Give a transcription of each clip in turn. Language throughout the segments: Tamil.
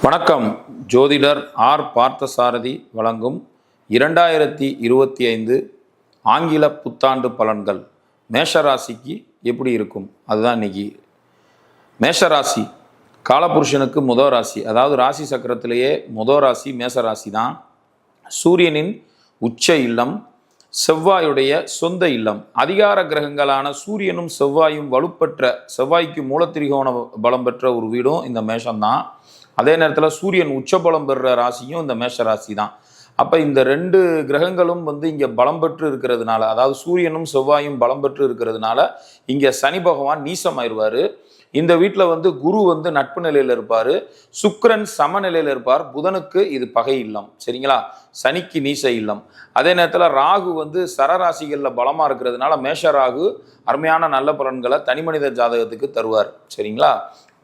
வணக்கம். ஜோதிடர் ஆர் பார்த்தசாரதி வழங்கும் 2025 ஆங்கில புத்தாண்டு பலன்கள் மேஷராசிக்கு எப்படி இருக்கும் அதுதான் இன்னைக்கு. மேஷராசி காலபுருஷனுக்கு முதல் ராசி, அதாவது ராசி சக்கரத்திலேயே முதல் ராசி மேஷராசி தான். சூரியனின் உச்ச இல்லம், செவ்வாயுடைய சொந்த இல்லம். அதிகார கிரகங்களான சூரியனும் செவ்வாயும் வலுப்பெற்ற, செவ்வாய்க்கு மூலத்திரிகோண பலம் பெற்ற ஒரு வீடும் இந்த மேஷம்தான். அதே நேரத்தில் சூரியன் உச்சபலம் பெறுற ராசியும் இந்த மேஷ ராசி தான். அப்போ இந்த ரெண்டு கிரகங்களும் இங்கே பலம் பெற்று இருக்கிறதுனால, அதாவது சூரியனும் செவ்வாயும் பலம் பெற்று இருக்கிறதுனால இங்கே சனி பகவான் நீசமாயிருவார். இந்த வீட்டில் குரு நட்பு நிலையில் இருப்பார், சுக்கிரன் சமநிலையில் இருப்பார், புதனுக்கு இது பகை இல்லம். சரிங்களா? சனிக்கு நீச இல்லம். அதே நேரத்தில் ராகு சரராசிகளில் பலமாக இருக்கிறதுனால மேஷ ராகு அருமையான நல்ல பலன்களை தனிமனித ஜாதகத்துக்கு தருவார். சரிங்களா?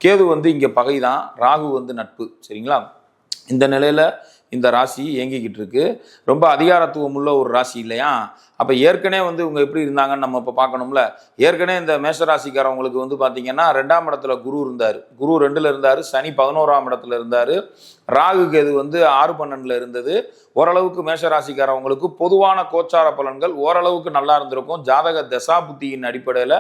கேது இங்கே பகை தான், ராகு நட்பு. சரிங்களா? இந்த நிலையில் இந்த ராசி இயங்கிக்கிட்டு இருக்கு. ரொம்ப அதிகாரத்துவம் உள்ள ஒரு ராசி இல்லையா? அப்போ ஏற்கனவே இவங்க எப்படி இருந்தாங்கன்னு நம்ம இப்போ பார்க்கணும்ல. ஏற்கனவே இந்த மேஷராசிக்காரவங்களுக்கு பார்த்தீங்கன்னா 2ஆம் இடத்துல குரு இருந்தார், குரு 2ல் இருந்தார், சனி 11ஆம் இடத்துல இருந்தார், ராகு கேது 6-12 இருந்தது. ஓரளவுக்கு மேஷராசிக்காரவங்களுக்கு பொதுவான கோச்சார பலன்கள் ஓரளவுக்கு நல்லா இருந்திருக்கும். ஜாதக தசா புத்தியின் அடிப்படையில்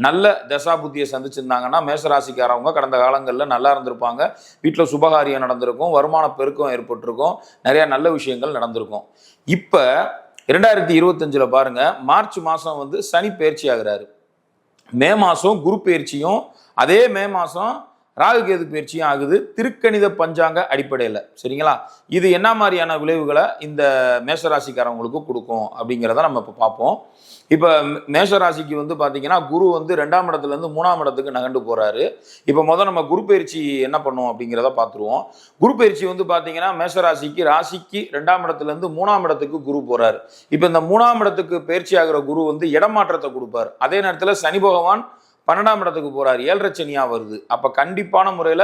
நல்ல தசா புத்தியை சந்திச்சிருந்தாங்கன்னா மேஷராசிக்காரவங்க கடந்த காலங்களில் நல்லா இருந்திருப்பாங்க. வீட்டில் சுபகாரியம் நடந்திருக்கும், வருமான பெருக்கம் ஏற்பட்டிருக்கும், நிறைய நல்ல விஷயங்கள் நடந்திருக்கும். இப்போ 2025 பாருங்க, மார்ச் மாதம் சனி பயிற்சி ஆகிறாரு, மே மாதம் குரு பயிற்சியும், அதே மே மாதம் ராகு கேது பயிற்சியும் ஆகுது திருக்கணித பஞ்சாங்க அடிப்படையில். சரிங்களா? இது என்ன மாதிரியான விளைவுகளை இந்த மேஷராசிக்காரவங்களுக்கு கொடுக்கும் அப்படிங்கிறத நம்ம இப்போ பார்ப்போம். இப்போ மேஷராசிக்கு பார்த்தீங்கன்னா குரு 2ஆம் இடத்துலேருந்து 3ஆம் இடத்துக்கு நகண்டு போகிறாரு. இப்போ நம்ம குரு பயிற்சி என்ன பண்ணும் அப்படிங்கிறத பார்த்துருவோம். குரு பயிற்சி பார்த்தீங்கன்னா மேஷராசிக்கு ராசிக்கு 2ஆம் இடத்துலேருந்து 3ஆம் இடத்துக்கு குரு போகிறாரு. இப்போ இந்த 3ஆம் இடத்துக்கு பயிற்சி ஆகிற குரு இடமாற்றத்தை கொடுப்பார். அதே நேரத்தில் சனி பகவான் 12ஆம் இடத்துக்கு போறாரு, 7.5 சனியா வருது. அப்ப கண்டிப்பான முறையில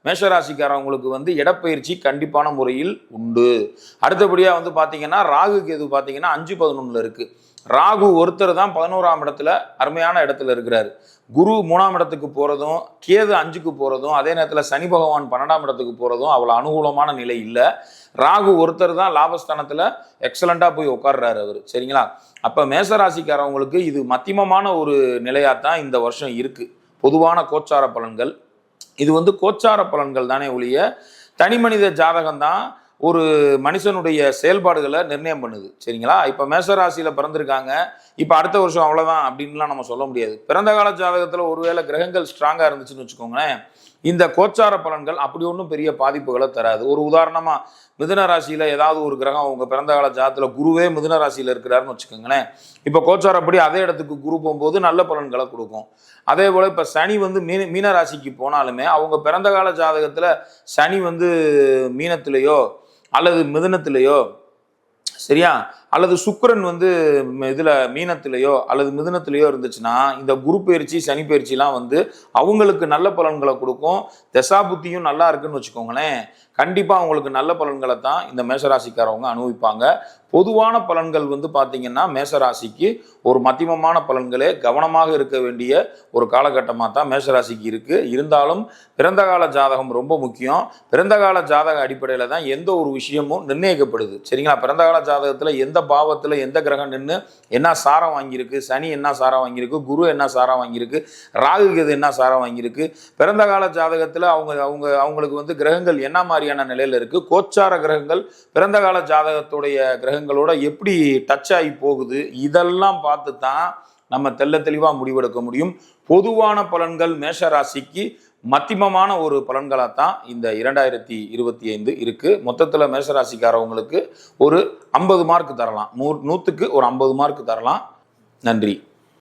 மேஷராசிக்காரவங்களுக்கு இடப்பெயர்ச்சி கண்டிப்பான முறையில் உண்டு. அடுத்தபடியா பாத்தீங்கன்னா ராகு கேது பாத்தீங்கன்னா 5-11 இருக்கு. ராகு ஒருத்தர் தான் 11ஆம் இடத்துல அருமையான இடத்துல இருக்கிறாரு. குரு 3ஆம் இடத்துக்கு போறதும், கேது 5க்கு போறதும், அதே நேரத்தில் சனி பகவான் 12ஆம் இடத்துக்கு போறதும் அவ்வளவு அனுகூலமான நிலை இல்லை. ராகு ஒருத்தர் தான் லாபஸ்தானத்துல எக்ஸலண்டா போய் உட்கார்றாரு அவரு. சரிங்களா? அப்ப மேஷராசிக்காரவங்களுக்கு இது மத்தியமமான ஒரு நிலையாத்தான் இந்த வருஷம் இருக்கு. பொதுவான கோச்சார பலன்கள் இது கோச்சார பலன்கள் தானே ஒழிய தனி மனித ஜாதகம் தான் ஒரு மனுஷனுடைய செயல்பாடுகளை நிர்ணயம் பண்ணுது. சரிங்களா? இப்போ மேஷராசியில பிறந்திருக்காங்க, இப்போ அடுத்த வருஷம் அவ்வளோதான் அப்படின்லாம் நம்ம சொல்ல முடியாது. பிறந்த கால ஜாதகத்தில் ஒருவேளை கிரகங்கள் ஸ்ட்ராங்காக இருந்துச்சுன்னு வச்சுக்கோங்களேன், இந்த கோச்சார பலன்கள் அப்படி ஒன்றும் பெரிய பாதிப்புகளை தராது. ஒரு உதாரணமாக மிதுன ராசியில் ஏதாவது ஒரு கிரகம் உங்கள் பிறந்த கால ஜாதகத்தில் குருவே மிதுன ராசியில் இருக்கிறாருன்னு வச்சுக்கோங்களேன், இப்போ கோச்சாரப்படி அதே இடத்துக்கு குரு போகும்போது நல்ல பலன்களை கொடுக்கும். அதே போல் இப்போ சனி மீன ராசிக்கு போனாலுமே அவங்க பிறந்த கால ஜாதகத்தில் சனி மீனத்திலேயோ அல்லது மிதுனத்திலேயோ, சரியா, அல்லது சுக்கிரன் இதுல மீனத்திலேயோ அல்லது மிதுனத்திலேயோ இருந்துச்சுன்னா இந்த குரு பயிற்சி சனி பயிற்சிலாம் அவங்களுக்கு நல்ல பலன்களை கொடுக்கும். தசா புத்தியும் நல்லா இருக்குன்னு வச்சுக்கோங்களேன், கண்டிப்பா அவங்களுக்கு நல்ல பலன்களை தான் இந்த மேஷராசிக்காரவங்க அனுபவிப்பாங்க. பொதுவான பலன்கள் பார்த்தீங்கன்னா மேஷராசிக்கு ஒரு மத்தியமமான பலன்களே, கவனமாக இருக்க வேண்டிய ஒரு காலகட்டமாக தான் மேஷராசிக்கு இருக்கு. இருந்தாலும் பிறந்த கால ஜாதகம் ரொம்ப முக்கியம். பிறந்த கால ஜாதக அடிப்படையில் தான் எந்த ஒரு விஷயமும் நிர்ணயிக்கப்படுது. சரிங்களா? பிறந்த கால ஜாதகத்தில் எந்த பாவத்தில் எந்த கிரகம் நின்று என்ன சாரம் வாங்கியிருக்கு, சனி என்ன சாரம் வாங்கியிருக்கு, குரு என்ன சாரம் வாங்கியிருக்கு, ராகு கேது என்ன சாரம் வாங்கியிருக்கு, பிறந்த கால ஜாதகத்தில் அவங்களுக்கு கிரகங்கள் என்ன மாதிரியான நிலையில் இருக்கு, கோச்சார கிரகங்கள் பிறந்த கால ஜாதகத்துடைய கிரகங்களோட எப்படி டச் ஆகி போகுது, இதெல்லாம் பார்த்து தான் நம்ம தெள்ள தெளிவாக முடிவெடுக்க முடியும். பொதுவான பலன்கள் மேஷராசிக்கு மத்தியமமான ஒரு பலன்களாகத்தான் இந்த 2025 இருக்கு. மொத்தத்தில் மேஷராசிக்காரவங்களுக்கு ஒரு 50 மார்க் தரலாம், 100க்கு ஒரு 50 மார்க் தரலாம். நன்றி.